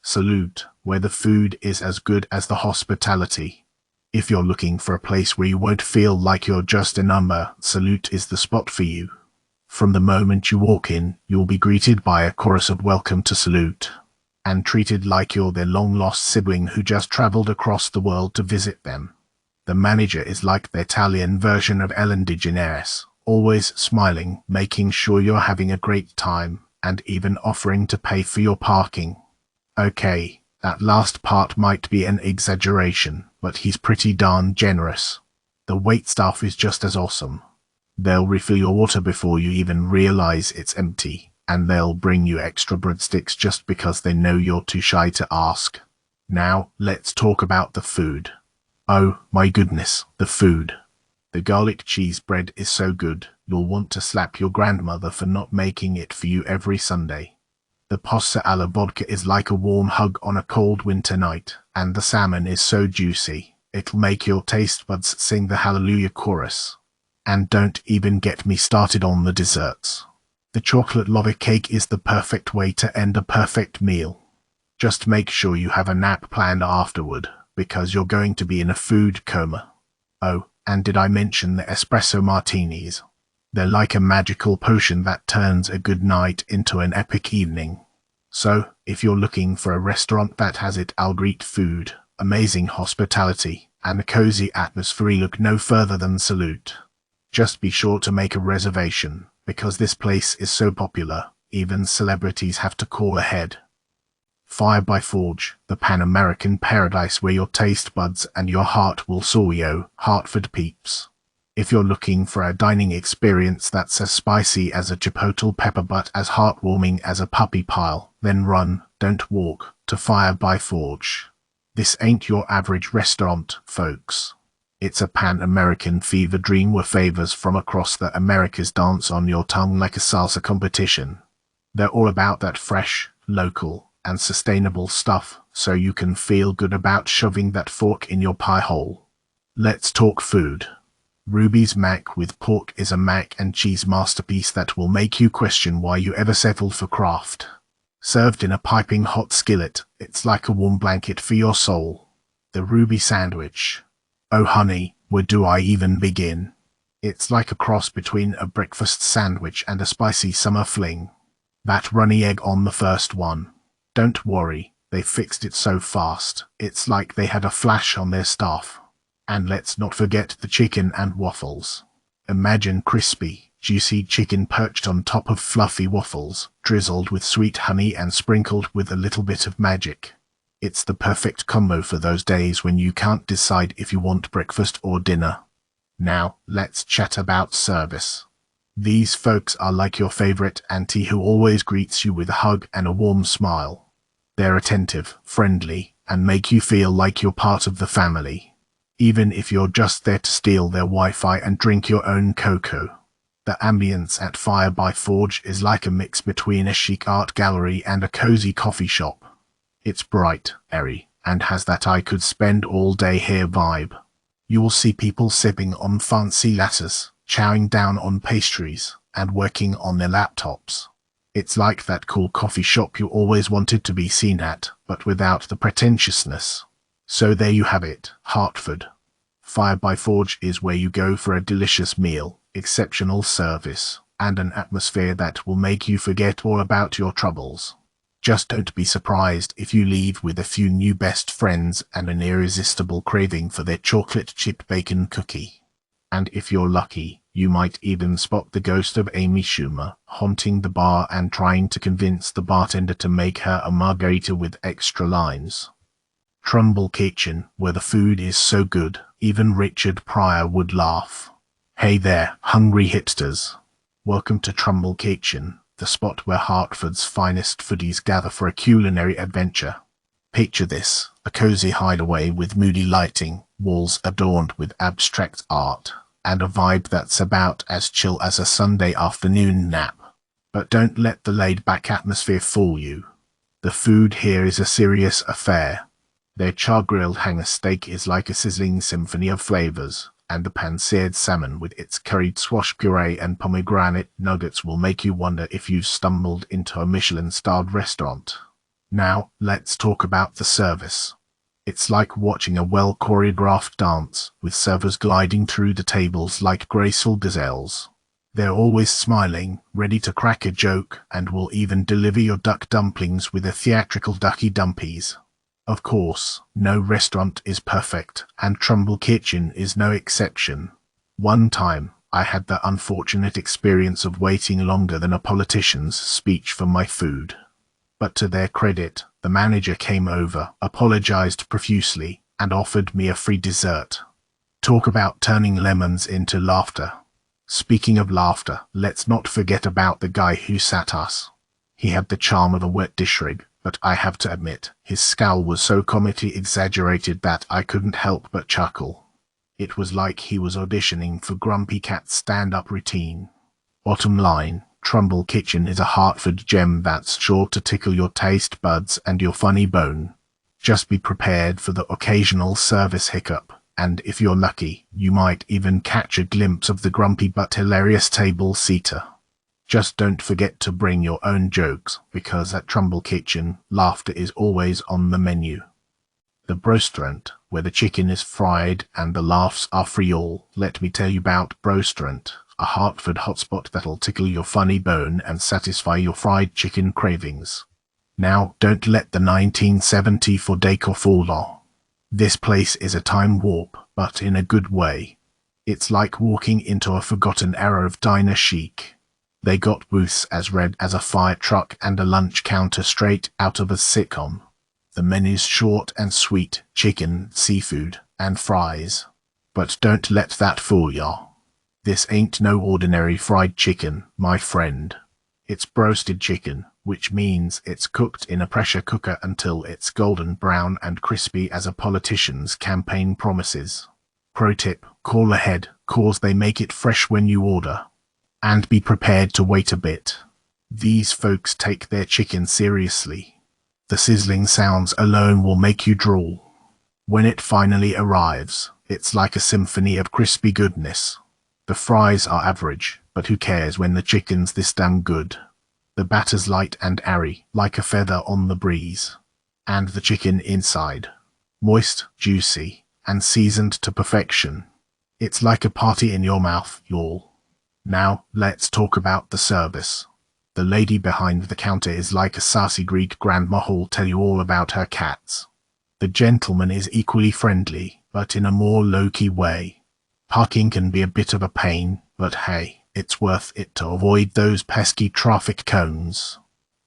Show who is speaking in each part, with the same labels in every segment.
Speaker 1: Salute, where the food is as good as the hospitality. If you're looking for a place where you won't feel like you're just a number, Salute is the spot for you. From the moment you walk in, you'll be greeted by a chorus of welcome to Salute, and treated like you're their long-lost sibling who just traveled across the world to visit them. The manager is like the Italian version of Ellen DeGeneres, always smiling, making sure you're having a great time, and even offering to pay for your parking. Okay, that last part might be an exaggeration, but he's pretty darn generous. The waitstaff is just as awesome. They'll refill your water before you even realize it's empty, and they'll bring you extra breadsticks just because they know you're too shy to ask. Now, let's talk about the food. Oh, my goodness, the food. The garlic cheese bread is so good, you'll want to slap your grandmother for not making it for you every Sunday. The pasta alla vodka is like a warm hug on a cold winter night, and the salmon is so juicy, it'll make your taste buds sing the hallelujah chorus. And don't even get me started on the desserts. The chocolate lava cake is the perfect way to end a perfect meal. Just make sure you have a nap planned afterward, because you're going to be in a food coma. Oh, and did I mention the espresso martinis? They're like a magical potion that turns a good night into an epic evening. So, if you're looking for a restaurant that has it all great food, amazing hospitality, and a cozy atmosphere, look no further than Salute. Just be sure to make a reservation, because this place is so popular, even celebrities have to call ahead. Fire by Forge, the Pan-American paradise where your taste buds and your heart will soar, yo, Hartford peeps. If you're looking for a dining experience that's as spicy as a chipotle pepper but as heartwarming as a puppy pile, then run, don't walk, to Fire by Forge. This ain't your average restaurant, folks. It's a Pan-American fever dream where favors from across the Americas dance on your tongue like a salsa competition. They're all about that fresh, local, and sustainable stuff, so you can feel good about shoving that fork in your pie hole. Let's talk food. Ruby's mac with pork is a mac and cheese masterpiece that will make you question why you ever settled for Kraft. Served in a piping hot skillet, it's like a warm blanket for your soul. The Ruby sandwich. Oh honey, where do I even begin? It's like a cross between a breakfast sandwich and a spicy summer fling. That runny egg on the first one. Don't worry, they fixed it so fast, it's like they had a flash on their staff. And let's not forget the chicken and waffles. Imagine crispy, juicy chicken perched on top of fluffy waffles, drizzled with sweet honey and sprinkled with a little bit of magic. It's the perfect combo for those days when you can't decide if you want breakfast or dinner. Now, let's chat about service. These folks are like your favorite auntie who always greets you with a hug and a warm smile. They're attentive, friendly, and make you feel like you're part of the family, even if you're just there to steal their Wi-Fi and drink your own cocoa. The ambience at Fire by Forge is like a mix between a chic art gallery and a cozy coffee shop. It's bright, airy, and has that I could spend all day here vibe. You will see people sipping on fancy lattes, chowing down on pastries, and working on their laptops. It's like that cool coffee shop you always wanted to be seen at, but without the pretentiousness. So there you have it, Hartford. Fire by Forge is where you go for a delicious meal, exceptional service, and an atmosphere that will make you forget all about your troubles. Just don't be surprised if you leave with a few new best friends and an irresistible craving for their chocolate chip bacon cookie. And if you're lucky, you might even spot the ghost of Amy Schumer haunting the bar and trying to convince the bartender to make her a margarita with extra limes. Trumbull Kitchen, where the food is so good, even Richard Pryor would laugh. Hey there, hungry hipsters. Welcome to Trumbull Kitchen, the spot where Hartford's finest foodies gather for a culinary adventure. Picture this, a cozy hideaway with moody lighting, walls adorned with abstract art, and a vibe that's about as chill as a Sunday afternoon nap. But don't let the laid-back atmosphere fool you. The food here is a serious affair. Their char-grilled hanger steak is like a sizzling symphony of flavors, and the pan-seared salmon with its curried squash puree and pomegranate nuggets will make you wonder if you've stumbled into a Michelin-starred restaurant. Now, let's talk about the service. It's like watching a well-choreographed dance, with servers gliding through the tables like graceful gazelles. They're always smiling, ready to crack a joke, and will even deliver your duck dumplings with a theatrical ducky dumpies. Of course, no restaurant is perfect, and Trumbull Kitchen is no exception. One time, I had the unfortunate experience of waiting longer than a politician's speech for my food. But to their credit, the manager came over, apologized profusely, and offered me a free dessert. Talk about turning lemons into laughter. Speaking of laughter, let's not forget about the guy who sat us. He had the charm of a wet dish rag, but I have to admit, his scowl was so comically exaggerated that I couldn't help but chuckle. It was like he was auditioning for Grumpy Cat's stand-up routine. Bottom line, Trumbull Kitchen is a Hartford gem that's sure to tickle your taste buds and your funny bone. Just be prepared for the occasional service hiccup, and if you're lucky, you might even catch a glimpse of the grumpy but hilarious table-seater. Just don't forget to bring your own jokes, because at Trumbull Kitchen, laughter is always on the menu. The Brostrant, where the chicken is fried and the laughs are free all. Let me tell you about Brostrant, a Hartford hotspot that'll tickle your funny bone and satisfy your fried chicken cravings. Now, don't let the 1974 decor fool you. This place is a time warp, but in a good way. It's like walking into a forgotten era of diner chic. They got booths as red as a fire truck and a lunch counter straight out of a sitcom. The menu's short and sweet: chicken, seafood, and fries. But don't let that fool ya. This ain't no ordinary fried chicken, my friend. It's broasted chicken, which means it's cooked in a pressure cooker until it's golden brown and crispy as a politician's campaign promises. Pro tip: call ahead, cause they make it fresh when you order. And be prepared to wait a bit. These folks take their chicken seriously. The sizzling sounds alone will make you drool. When it finally arrives, it's like a symphony of crispy goodness. The fries are average, but who cares when the chicken's this damn good? The batter's light and airy, like a feather on the breeze. And the chicken inside, moist, juicy, and seasoned to perfection. It's like a party in your mouth, y'all. Now, let's talk about the service. The lady behind the counter is like a sassy Greek grandma who'll tell you all about her cats. The gentleman is equally friendly, but in a more low-key way. Parking can be a bit of a pain, but hey, it's worth it to avoid those pesky traffic cones.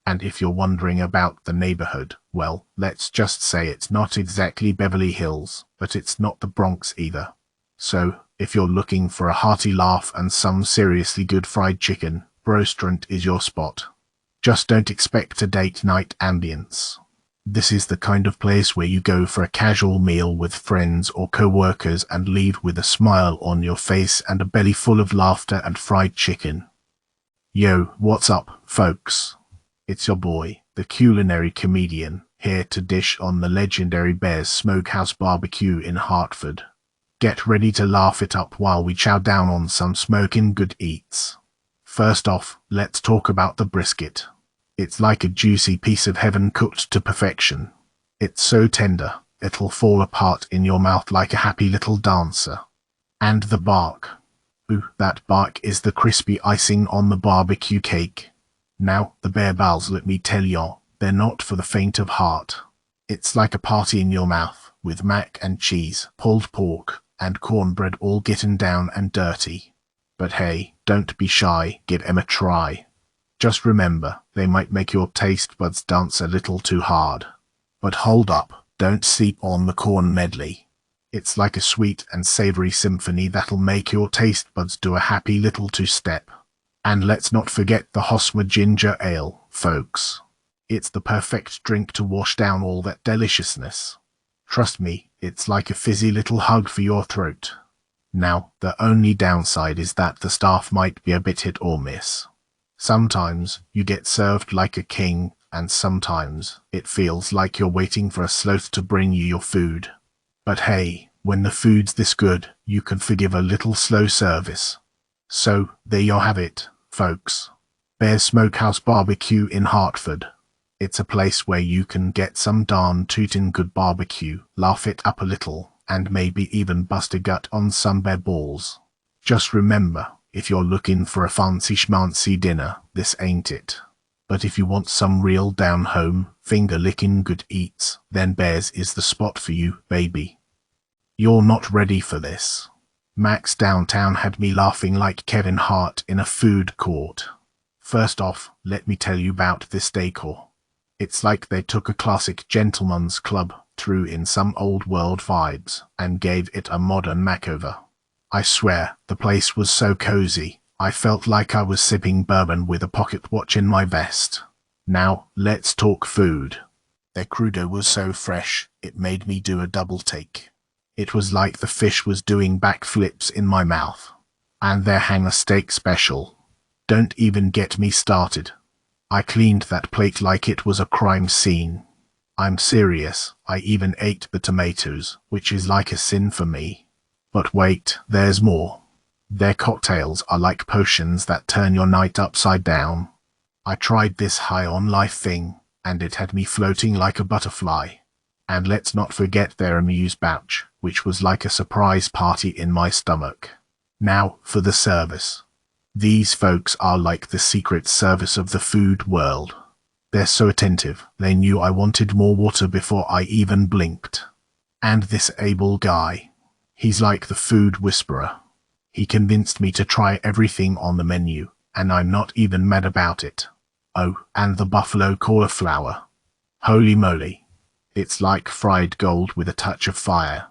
Speaker 1: And if you're wondering about the neighborhood, well, let's just say it's not exactly Beverly Hills, but it's not the Bronx either. So, if you're looking for a hearty laugh and some seriously good fried chicken, Brostrant is your spot. Just don't expect a date night ambience. This is the kind of place where you go for a casual meal with friends or co-workers and leave with a smile on your face and a belly full of laughter and fried chicken. Yo, what's up, folks? It's your boy, the culinary comedian, here to dish on the legendary Bear's Smokehouse Barbecue in Hartford. Get ready to laugh it up while we chow down on some smoking good eats. First off, let's talk about the brisket. It's like a juicy piece of heaven cooked to perfection. It's so tender, it'll fall apart in your mouth like a happy little dancer. And the bark. Ooh, that bark is the crispy icing on the barbecue cake. Now, the bear bowls, let me tell ya, they're not for the faint of heart. It's like a party in your mouth, with mac and cheese, pulled pork, and cornbread all getting down and dirty. But hey, don't be shy, give 'em a try. Just remember, they might make your taste buds dance a little too hard. But hold up, don't sleep on the corn medley. It's like a sweet and savory symphony that'll make your taste buds do a happy little two-step. And let's not forget the Hosmer Ginger Ale, folks. It's the perfect drink to wash down all that deliciousness. Trust me, it's like a fizzy little hug for your throat. Now, the only downside is that the staff might be a bit hit or miss. Sometimes you get served like a king, and sometimes it feels like you're waiting for a sloth to bring you your food. But hey, when the food's this good, you can forgive a little slow service. So, there you have it, folks. Bear's Smokehouse Barbecue in Hartford. It's a place where you can get some darn tootin' good barbecue, laugh it up a little, and maybe even bust a gut on some bear balls. Just remember, if you're looking for a fancy schmancy dinner, this ain't it. But if you want some real down-home, finger-licking good eats, then Bears is the spot for you, baby. You're not ready for this. Max downtown had me laughing like Kevin Hart in a food court. First off, let me tell you about this decor. It's like they took a classic gentleman's club, threw in some old world vibes, and gave it a modern makeover. I swear, the place was so cozy, I felt like I was sipping bourbon with a pocket watch in my vest. Now, let's talk food. Their crudo was so fresh, it made me do a double take. It was like the fish was doing backflips in my mouth. And their hanger steak special. Don't even get me started. I cleaned that plate like it was a crime scene. I'm serious, I even ate the tomatoes, which is like a sin for me. But wait, there's more. Their cocktails are like potions that turn your night upside down. I tried this high on life thing, and it had me floating like a butterfly. And let's not forget their amuse-bouche, which was like a surprise party in my stomach. Now, for the service. These folks are like the Secret Service of the food world. They're so attentive, they knew I wanted more water before I even blinked. And this able guy. He's like the food whisperer. He convinced me to try everything on the menu, and I'm not even mad about it. Oh, and the buffalo cauliflower. Holy moly. It's like fried gold with a touch of fire.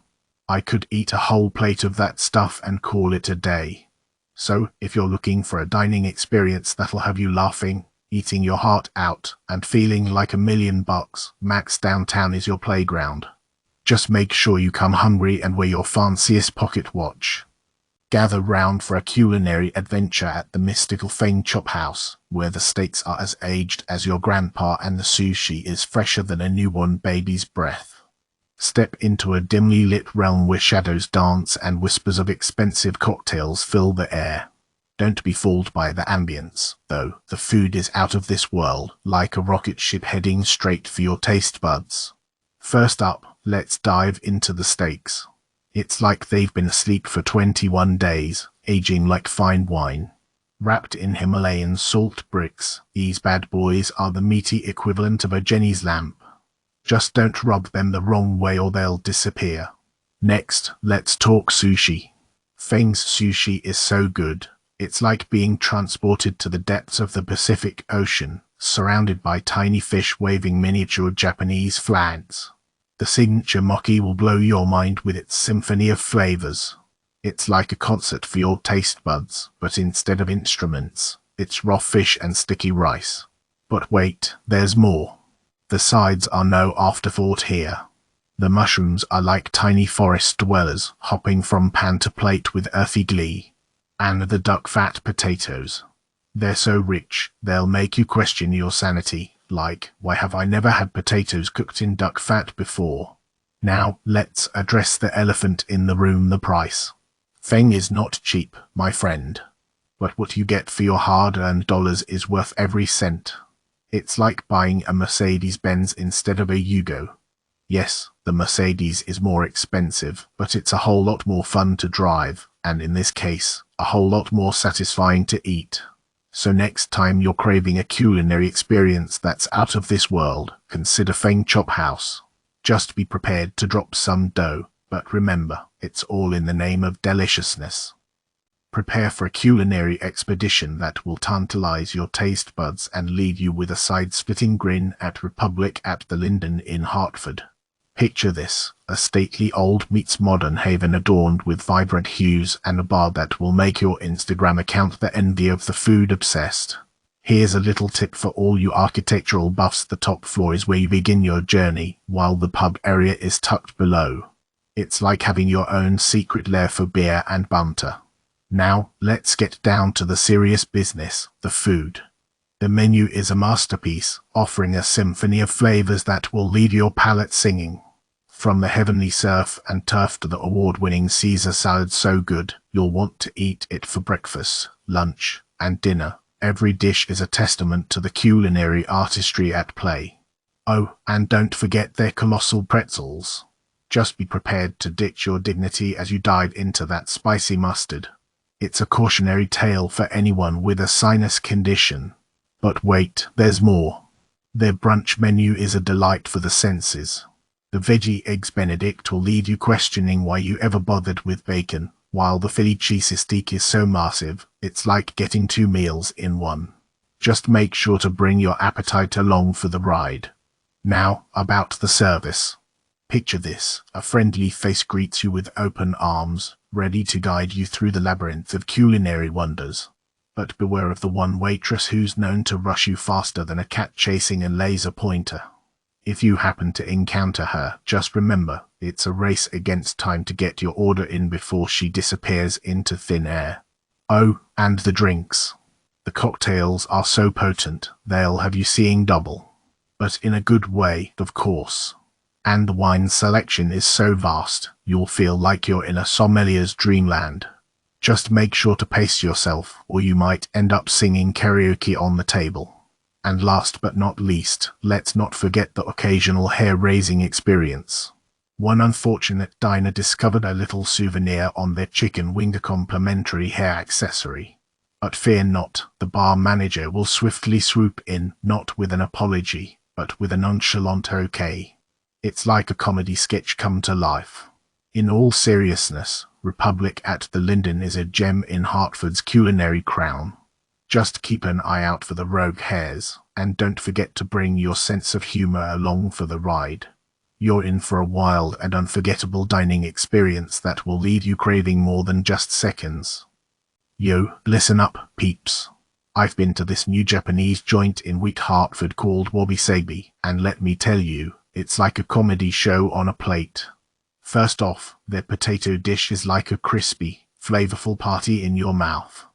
Speaker 1: I could eat a whole plate of that stuff and call it a day. So, if you're looking for a dining experience that'll have you laughing, eating your heart out, and feeling like $1,000,000, Max Downtown is your playground. Just make sure you come hungry and wear your fanciest pocket watch. Gather round for a culinary adventure at the mystical Fang Chop House, where the steaks are as aged as your grandpa and the sushi is fresher than a newborn baby's breath. Step into a dimly lit realm where shadows dance and whispers of expensive cocktails fill the air. Don't be fooled by the ambience, though. The food is out of this world, like a rocket ship heading straight for your taste buds. First up, let's dive into the steaks. It's like they've been asleep for 21 days, aging like fine wine. Wrapped in Himalayan salt bricks, these bad boys are the meaty equivalent of a Jenny's lamp. Just don't rub them the wrong way or they'll disappear. Next, let's talk sushi. Fang's sushi is so good. It's like being transported to the depths of the Pacific Ocean, surrounded by tiny fish waving miniature Japanese flags. The signature maki will blow your mind with its symphony of flavors. It's like a concert for your taste buds, but instead of instruments, it's raw fish and sticky rice. But wait, there's more. The sides are no afterthought here. The mushrooms are like tiny forest dwellers, hopping from pan to plate with earthy glee. And the duck fat potatoes. They're so rich, they'll make you question your sanity. Like, why have I never had potatoes cooked in duck fat before? Now, let's address the elephant in the room, the price. Fang is not cheap, my friend. But what you get for your hard-earned dollars is worth every cent. It's like buying a Mercedes-Benz instead of a Yugo. Yes, the Mercedes is more expensive, but it's a whole lot more fun to drive, and in this case, a whole lot more satisfying to eat. So next time you're craving a culinary experience that's out of this world, consider Fang Chop House. Just be prepared to drop some dough, but remember, it's all in the name of deliciousness. Prepare for a culinary expedition that will tantalize your taste buds and leave you with a side-splitting grin at Republic at the Linden in Hartford. Picture this, a stately old meets modern haven adorned with vibrant hues and a bar that will make your Instagram account the envy of the food-obsessed. Here's a little tip for all you architectural buffs: the top floor is where you begin your journey, while the pub area is tucked below. It's like having your own secret lair for beer and banter. Now, let's get down to the serious business, the food. The menu is a masterpiece, offering a symphony of flavors that will leave your palate singing. From the heavenly surf and turf to the award-winning Caesar salad so good, you'll want to eat it for breakfast, lunch, and dinner. Every dish is a testament to the culinary artistry at play. Oh, and don't forget their colossal pretzels. Just be prepared to ditch your dignity as you dive into that spicy mustard. It's a cautionary tale for anyone with a sinus condition. But wait, there's more. Their brunch menu is a delight for the senses. The veggie eggs benedict will leave you questioning why you ever bothered with bacon, while the Philly cheesesteak is so massive, it's like getting 2 meals in one. Just make sure to bring your appetite along for the ride. Now, about the service. Picture this: a friendly face greets you with open arms, ready to guide you through the labyrinth of culinary wonders. But beware of the one waitress who's known to rush you faster than a cat chasing a laser pointer. If you happen to encounter her, just remember, it's a race against time to get your order in before she disappears into thin air. Oh, and the drinks. The cocktails are so potent, they'll have you seeing double. But in a good way, of course. And the wine selection is so vast, you'll feel like you're in a sommelier's dreamland. Just make sure to pace yourself, or you might end up singing karaoke on the table. And last but not least, let's not forget the occasional hair-raising experience. One unfortunate diner discovered a little souvenir on their chicken wing, a complimentary hair accessory. But fear not, the bar manager will swiftly swoop in, not with an apology, but with a nonchalant okay. It's like a comedy sketch come to life. In all seriousness, Republic at the Linden is a gem in Hartford's culinary crown. Just keep an eye out for the rogue hairs, and don't forget to bring your sense of humor along for the ride. You're in for a wild and unforgettable dining experience that will leave you craving more than just seconds. Yo, listen up, peeps. I've been to this new Japanese joint in Wheat Hartford called wabi-sabi, and let me tell you, it's like a comedy show on a plate. First off, their potato dish is like a crispy, flavorful party in your mouth.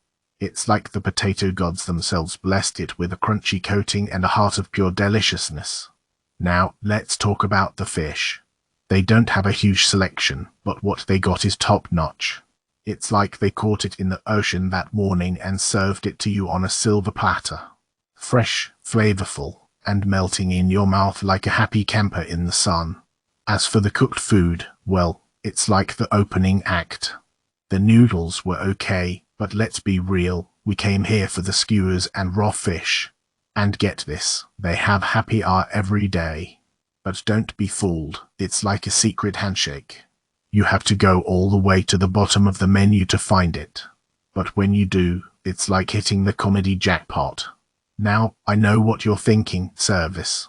Speaker 1: It's like the potato gods themselves blessed it with a crunchy coating and a heart of pure deliciousness. Now, let's talk about the fish. They don't have a huge selection, but what they got is top-notch. It's like they caught it in the ocean that morning and served it to you on a silver platter. Fresh, flavorful, and melting in your mouth like a happy camper in the sun. As for the cooked food, well, it's like the opening act. The noodles were okay, but let's be real, we came here for the skewers and raw fish. And get this, they have happy hour every day. But don't be fooled, it's like a secret handshake. You have to go all the way to the bottom of the menu to find it. But when you do, it's like hitting the comedy jackpot. Now, I know what you're thinking, service.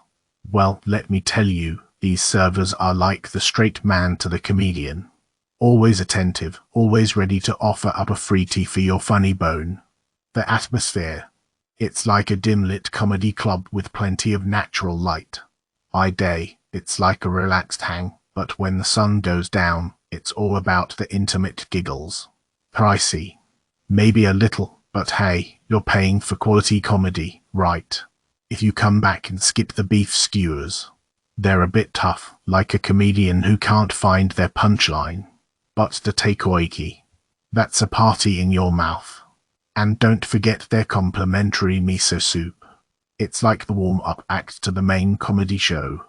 Speaker 1: Well, let me tell you, these servers are like the straight man to the comedian. Always attentive, always ready to offer up a free tea for your funny bone. The atmosphere. It's like a dim-lit comedy club with plenty of natural light. By day, it's like a relaxed hang, but when the sun goes down, it's all about the intimate giggles. Pricey. Maybe a little, but hey, you're paying for quality comedy, right? If you come back and skip the beef skewers. They're a bit tough, like a comedian who can't find their punchline. But the takoyaki. That's a party in your mouth. And don't forget their complimentary miso soup. It's like the warm-up act to the main comedy show.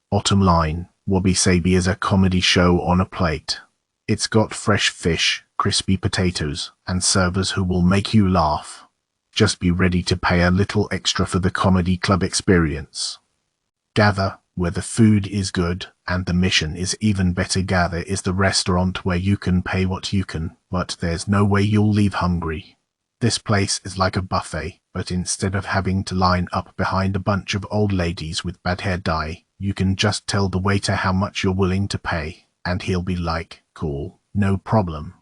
Speaker 1: Bottom line, wabi-sabi is a comedy show on a plate. It's got fresh fish, crispy potatoes, and servers who will make you laugh. Just be ready to pay a little extra for the comedy club experience. Gather, where the food is good, and the mission is even better. Gather is the restaurant where you can pay what you can, but there's no way you'll leave hungry. This place is like a buffet, but instead of having to line up behind a bunch of old ladies with bad hair dye, you can just tell the waiter how much you're willing to pay, and he'll be like, cool, no problem.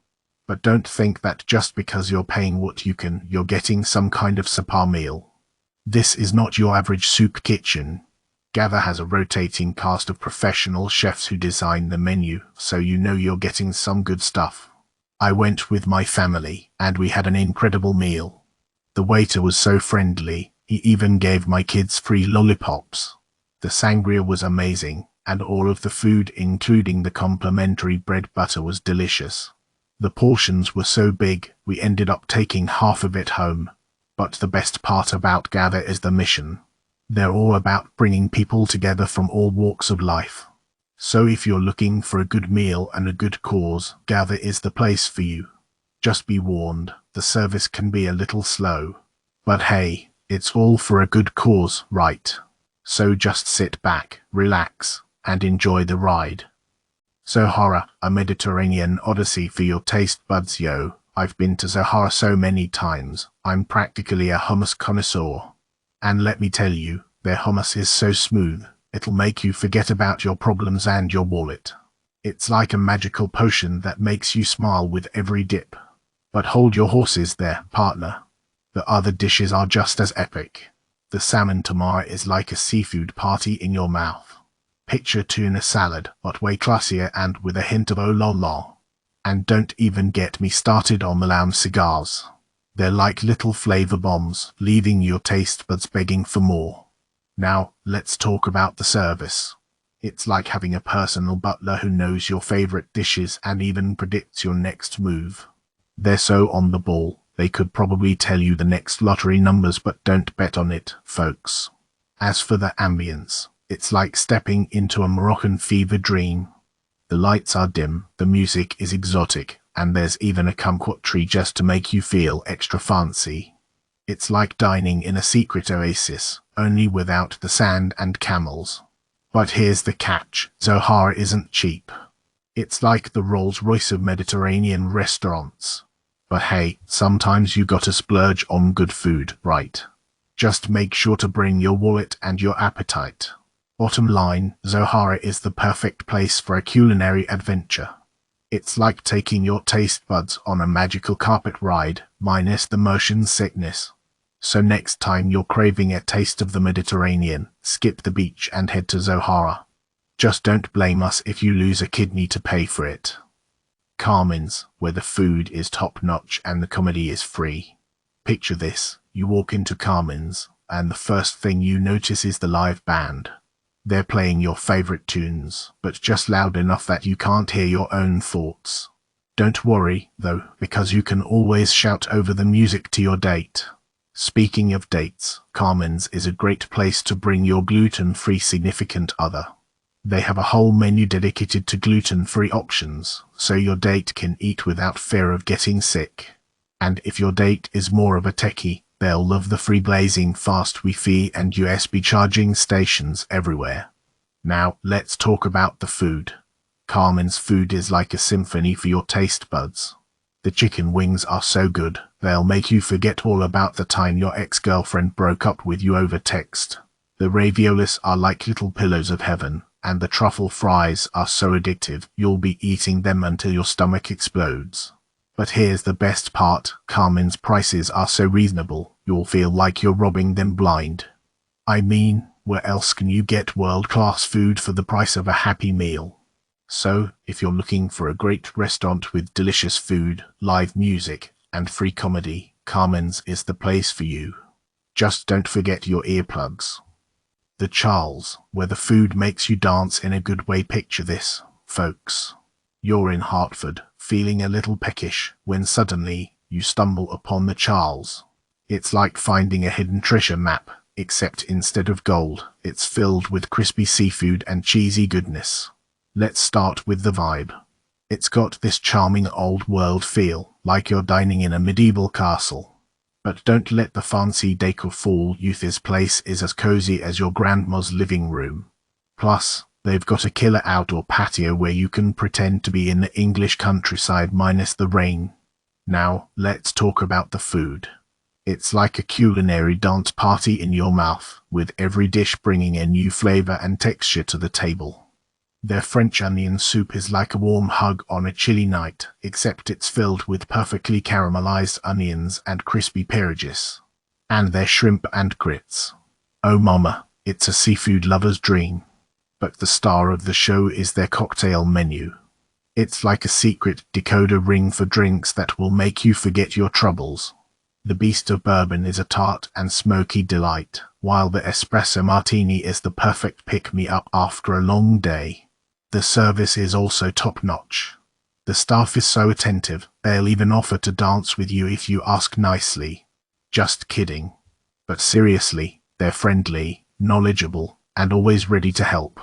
Speaker 1: But don't think that just because you're paying what you can, you're getting some kind of subpar meal. This is not your average soup kitchen. Gather has a rotating cast of professional chefs who design the menu, so you know you're getting some good stuff. I went with my family, and we had an incredible meal. The waiter was so friendly, he even gave my kids free lollipops. The sangria was amazing, and all of the food, including the complimentary bread butter, was delicious. The portions were so big, we ended up taking half of it home. But the best part about Gather is the mission. They're all about bringing people together from all walks of life. So if you're looking for a good meal and a good cause, Gather is the place for you. Just be warned, the service can be a little slow. But hey, it's all for a good cause, right? So just sit back, relax, and enjoy the ride. Zohara, a Mediterranean odyssey for your taste buds, yo. I've been to Zohara so many times, I'm practically a hummus connoisseur. And let me tell you, their hummus is so smooth, it'll make you forget about your problems and your wallet. It's like a magical potion that makes you smile with every dip. But hold your horses there, partner. The other dishes are just as epic. The salmon tamar is like a seafood party in your mouth. Picture tuna salad, but way classier and with a hint of oh la la. And don't even get me started on Milan cigars. They're like little flavor bombs, leaving your taste buds begging for more. Now, let's talk about the service. It's like having a personal butler who knows your favorite dishes and even predicts your next move. They're so on the ball, they could probably tell you the next lottery numbers, but don't bet on it, folks. As for the ambience, it's like stepping into a Moroccan fever dream. The lights are dim, the music is exotic, and there's even a kumquat tree just to make you feel extra fancy. It's like dining in a secret oasis, only without the sand and camels. But here's the catch, Zohara isn't cheap. It's like the Rolls-Royce of Mediterranean restaurants. But hey, sometimes you gotta splurge on good food, right? Just make sure to bring your wallet and your appetite. Bottom line, Zohara is the perfect place for a culinary adventure. It's like taking your taste buds on a magical carpet ride, minus the motion sickness. So next time you're craving a taste of the Mediterranean, skip the beach and head to Zohara. Just don't blame us if you lose a kidney to pay for it. Carmen's, where the food is top-notch and the comedy is free. Picture this, you walk into Carmen's, and the first thing you notice is the live band. They're playing your favorite tunes, but just loud enough that you can't hear your own thoughts. Don't worry, though, because you can always shout over the music to your date. Speaking of dates, Carmen's is a great place to bring your gluten-free significant other. They have a whole menu dedicated to gluten-free options, so your date can eat without fear of getting sick. And if your date is more of a techie, they'll love the free blazing fast Wi-Fi and USB charging stations everywhere. Now, let's talk about the food. Carmen's food is like a symphony for your taste buds. The chicken wings are so good, they'll make you forget all about the time your ex-girlfriend broke up with you over text. The raviolis are like little pillows of heaven, and the truffle fries are so addictive, you'll be eating them until your stomach explodes. But here's the best part, Carmen's prices are so reasonable, you'll feel like you're robbing them blind. I mean, where else can you get world-class food for the price of a happy meal? So, if you're looking for a great restaurant with delicious food, live music, and free comedy, Carmen's is the place for you. Just don't forget your earplugs. The Charles, where the food makes you dance in a good way. Picture this, folks. You're in Hartford, feeling a little peckish, when suddenly, you stumble upon the Charles. It's like finding a hidden treasure map, except instead of gold, it's filled with crispy seafood and cheesy goodness. Let's start with the vibe. It's got this charming old-world feel, like you're dining in a medieval castle. But don't let the fancy decor fool you, this place is as cozy as your grandma's living room. Plus, they've got a killer outdoor patio where you can pretend to be in the English countryside minus the rain. Now, let's talk about the food. It's like a culinary dance party in your mouth, with every dish bringing a new flavor and texture to the table. Their French onion soup is like a warm hug on a chilly night, except it's filled with perfectly caramelized onions and crispy peerages. And their shrimp and grits. Oh mama, it's a seafood lover's dream. But the star of the show is their cocktail menu. It's like a secret decoder ring for drinks that will make you forget your troubles. The Beast of Bourbon is a tart and smoky delight, while the espresso martini is the perfect pick-me-up after a long day. The service is also top-notch. The staff is so attentive, they'll even offer to dance with you if you ask nicely. Just kidding. But seriously, they're friendly, knowledgeable, and always ready to help.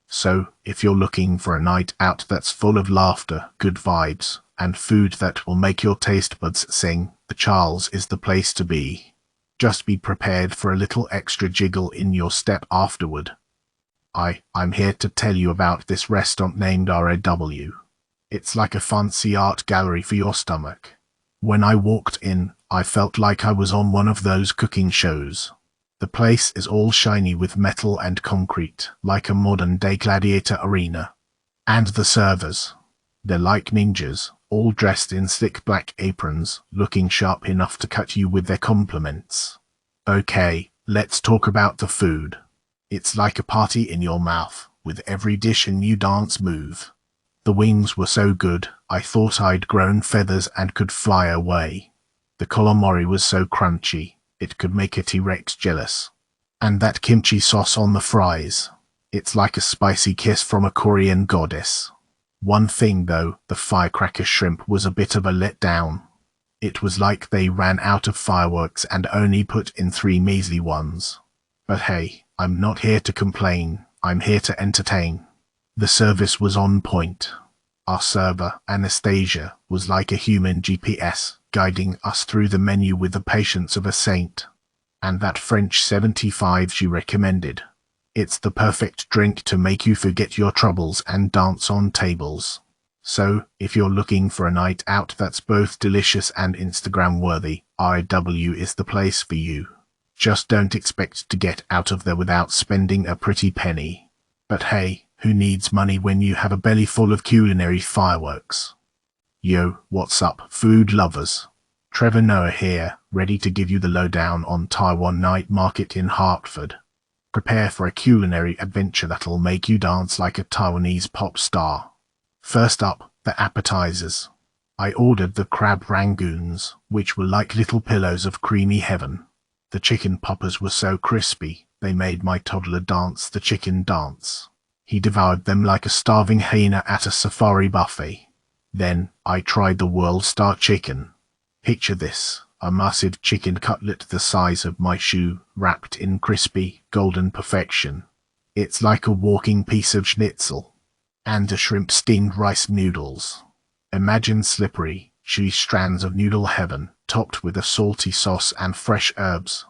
Speaker 1: So, if you're looking for a night out that's full of laughter, good vibes, and food that will make your taste buds sing, the Charles is the place to be. Just be prepared for a little extra jiggle in your step afterward. I'm here to tell you about this restaurant named RAW. It's like a fancy art gallery for your stomach. When I walked in, I felt like I was on one of those cooking shows. The place is all shiny with metal and concrete, like a modern-day gladiator arena. And the servers, they're like ninjas, all dressed in slick black aprons, looking sharp enough to cut you with their compliments. Okay, let's talk about the food. It's like a party in your mouth, with every dish a new dance move. The wings were so good, I thought I'd grown feathers and could fly away. The calamari was so crunchy, it could make a T-Rex jealous. And that kimchi sauce on the fries, it's like a spicy kiss from a Korean goddess. One thing though, the firecracker shrimp was a bit of a letdown. It was like they ran out of fireworks and only put in 3 measly ones. But hey, I'm not here to complain, I'm here to entertain. The service was on point. Our server, Anastasia, was like a human GPS, guiding us through the menu with the patience of a saint. And that French 75 she recommended. It's the perfect drink to make you forget your troubles and dance on tables. So, if you're looking for a night out that's both delicious and Instagram-worthy, RAW is the place for you. Just don't expect to get out of there without spending a pretty penny. But hey, who needs money when you have a belly full of culinary fireworks? Yo, what's up, food lovers? Trevor Noah here, ready to give you the lowdown on Taiwan Night Market in Hartford. Prepare for a culinary adventure that'll make you dance like a Taiwanese pop star. First up, the appetizers. I ordered the crab rangoons, which were like little pillows of creamy heaven. The chicken poppers were so crispy, they made my toddler dance the chicken dance. He devoured them like a starving hyena at a safari buffet. Then, I tried the World Star chicken. Picture this, a massive chicken cutlet the size of my shoe, wrapped in crispy, golden perfection. It's like a walking piece of schnitzel. And the shrimp steamed rice noodles. Imagine slippery, chewy strands of noodle heaven, topped with a salty sauce and fresh herbs.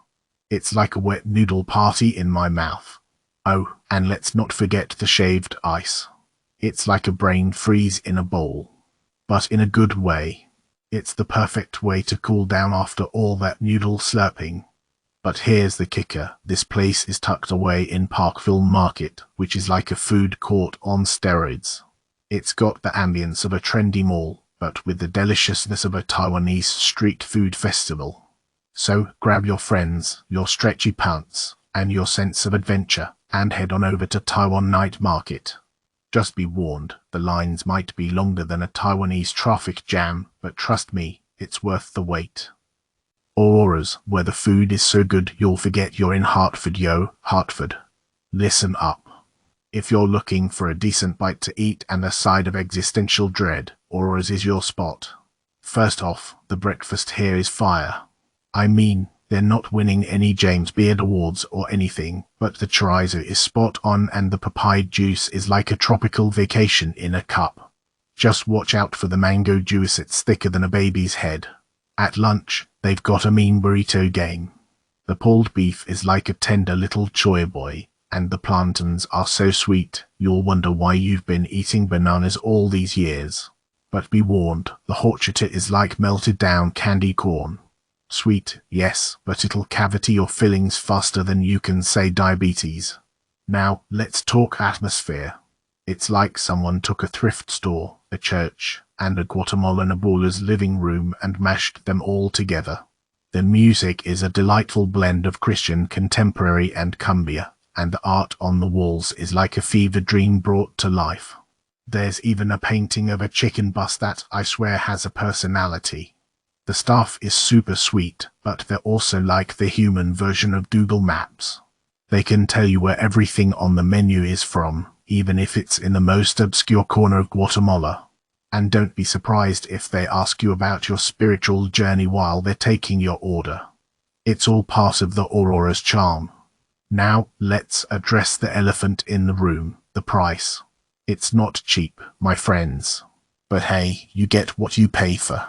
Speaker 1: It's like a wet noodle party in my mouth. Oh, and let's not forget the shaved ice. It's like a brain freeze in a bowl. But in a good way. It's the perfect way to cool down after all that noodle slurping. But here's the kicker, this place is tucked away in Parkville Market, which is like a food court on steroids. It's got the ambience of a trendy mall, but with the deliciousness of a Taiwanese street food festival. So grab your friends, your stretchy pants, and your sense of adventure, and head on over to Taiwan Night Market. Just be warned, the lines might be longer than a Taiwanese traffic jam, but trust me, it's worth the wait. Auroras, where the food is so good you'll forget you're in Hartford, yo, Hartford. Listen up. If you're looking for a decent bite to eat and a side of existential dread, Auroras is your spot. First off, the breakfast here is fire. I mean, they're not winning any James Beard awards or anything, but the chorizo is spot on and the papaya juice is like a tropical vacation in a cup. Just watch out for the mango juice, it's thicker than a baby's head. At lunch, they've got a mean burrito game. The pulled beef is like a tender little choy boy, and the plantains are so sweet, you'll wonder why you've been eating bananas all these years. But be warned, the horchata is like melted down candy corn. Sweet, yes, but it'll cavity your fillings faster than you can say diabetes. Now, let's talk atmosphere. It's like someone took a thrift store, a church, and a Guatemalan abuela's living room and mashed them all together. The music is a delightful blend of Christian contemporary and cumbia, and the art on the walls is like a fever dream brought to life. There's even a painting of a chicken bust that I swear has a personality. The staff is super sweet, but they're also like the human version of Google Maps. They can tell you where everything on the menu is from, even if it's in the most obscure corner of Guatemala. And don't be surprised if they ask you about your spiritual journey while they're taking your order. It's all part of the Aurora's charm. Now, let's address the elephant in the room, the price. It's not cheap, my friends. But hey, you get what you pay for.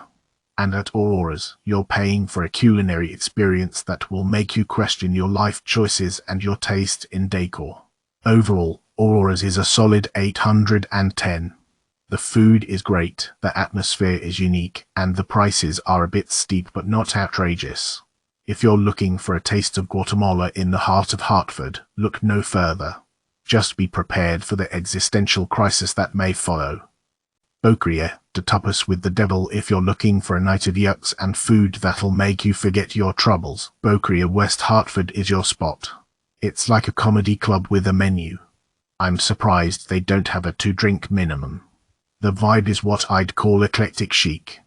Speaker 1: And at Aurora's, you're paying for a culinary experience that will make you question your life choices and your taste in decor. Overall, Aurora's is a solid 810. The food is great, the atmosphere is unique, and the prices are a bit steep but not outrageous. If you're looking for a taste of Guatemala in the heart of Hartford, look no further. Just be prepared for the existential crisis that may follow. Boqueria de tapas with the devil. If you're looking for a night of yucks and food that'll make you forget your troubles, Boqueria West Hartford is your spot. It's like a comedy club with a menu. I'm surprised they don't have a 2-drink minimum. The vibe is what I'd call eclectic chic.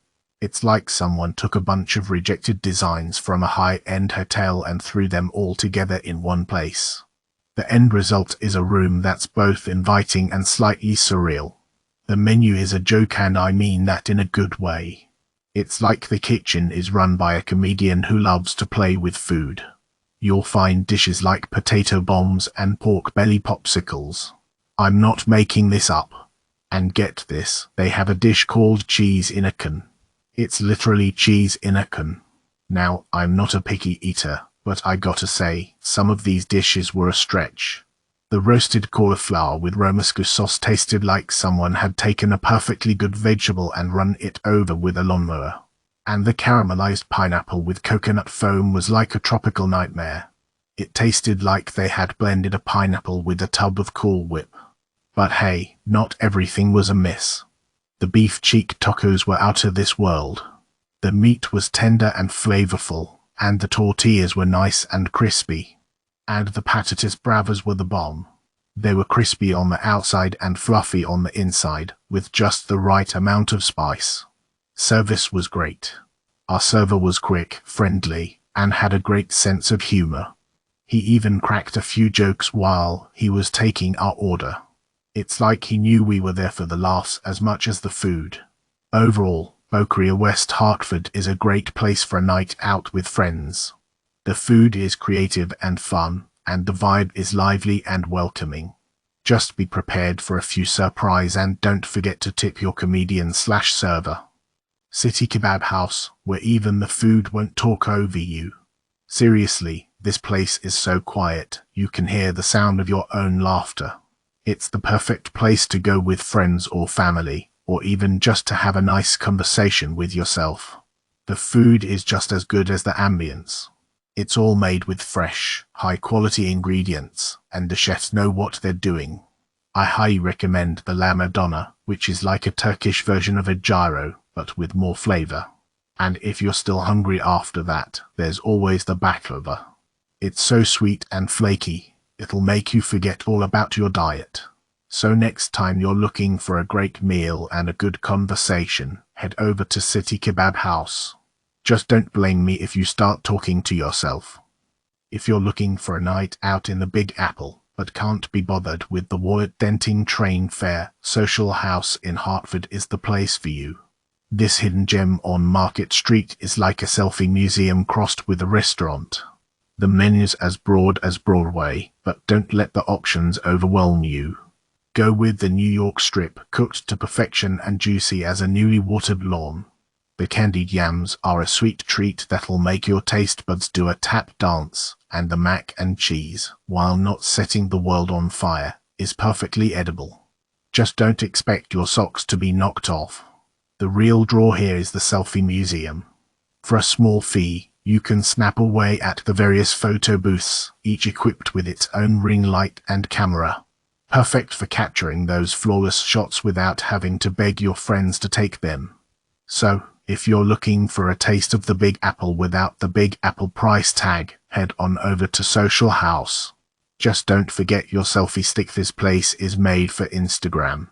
Speaker 1: It's like someone took a bunch of rejected designs from a high-end hotel and threw them all together in one place. The end result is a room that's both inviting and slightly surreal. The menu is a joke, and I mean that in a good way. It's like the kitchen is run by a comedian who loves to play with food. You'll find dishes like potato bombs and pork belly popsicles. I'm not making this up. And get this, they have a dish called cheese in a can. It's literally cheese in a can. Now, I'm not a picky eater, but I gotta say, some of these dishes were a stretch. The roasted cauliflower with romasco sauce tasted like someone had taken a perfectly good vegetable and run it over with a lawnmower. And the caramelized pineapple with coconut foam was like a tropical nightmare. It tasted like they had blended a pineapple with a tub of Cool Whip. But hey, not everything was a miss. The beef cheek tacos were out of this world. The meat was tender and flavorful, and the tortillas were nice and crispy. And the patatas bravas were the bomb. They were crispy on the outside and fluffy on the inside, with just the right amount of spice. Service was great. Our server was quick, friendly, and had a great sense of humor. He even cracked a few jokes while he was taking our order. It's like he knew we were there for the laughs as much as the food. Overall, Boqueria West Hartford is a great place for a night out with friends. The food is creative and fun, and the vibe is lively and welcoming. Just be prepared for a few surprises and don't forget to tip your comedian/server. City Kebab House, where even the food won't talk over you. Seriously, this place is so quiet, you can hear the sound of your own laughter. It's the perfect place to go with friends or family, or even just to have a nice conversation with yourself. The food is just as good as the ambience. It's all made with fresh, high-quality ingredients, and the chefs know what they're doing. I highly recommend the La Madonna, which is like a Turkish version of a gyro, but with more flavor. And if you're still hungry after that, there's always the baklava. It's so sweet and flaky, it'll make you forget all about your diet. So next time you're looking for a great meal and a good conversation, head over to City Kebab House. Just don't blame me if you start talking to yourself. If you're looking for a night out in the Big Apple, but can't be bothered with the wallet-denting train fare, Social House in Hartford is the place for you. This hidden gem on Market Street is like a selfie museum crossed with a restaurant. The menu's as broad as Broadway, but don't let the options overwhelm you. Go with the New York strip, cooked to perfection and juicy as a newly watered lawn. The candied yams are a sweet treat that'll make your taste buds do a tap dance, and the mac and cheese, while not setting the world on fire, is perfectly edible. Just don't expect your socks to be knocked off. The real draw here is the selfie museum. For a small fee, you can snap away at the various photo booths, each equipped with its own ring light and camera. Perfect for capturing those flawless shots without having to beg your friends to take them. So, if you're looking for a taste of the Big Apple without the Big Apple price tag, head on over to Social House. Just don't forget your selfie stick. This place is made for Instagram.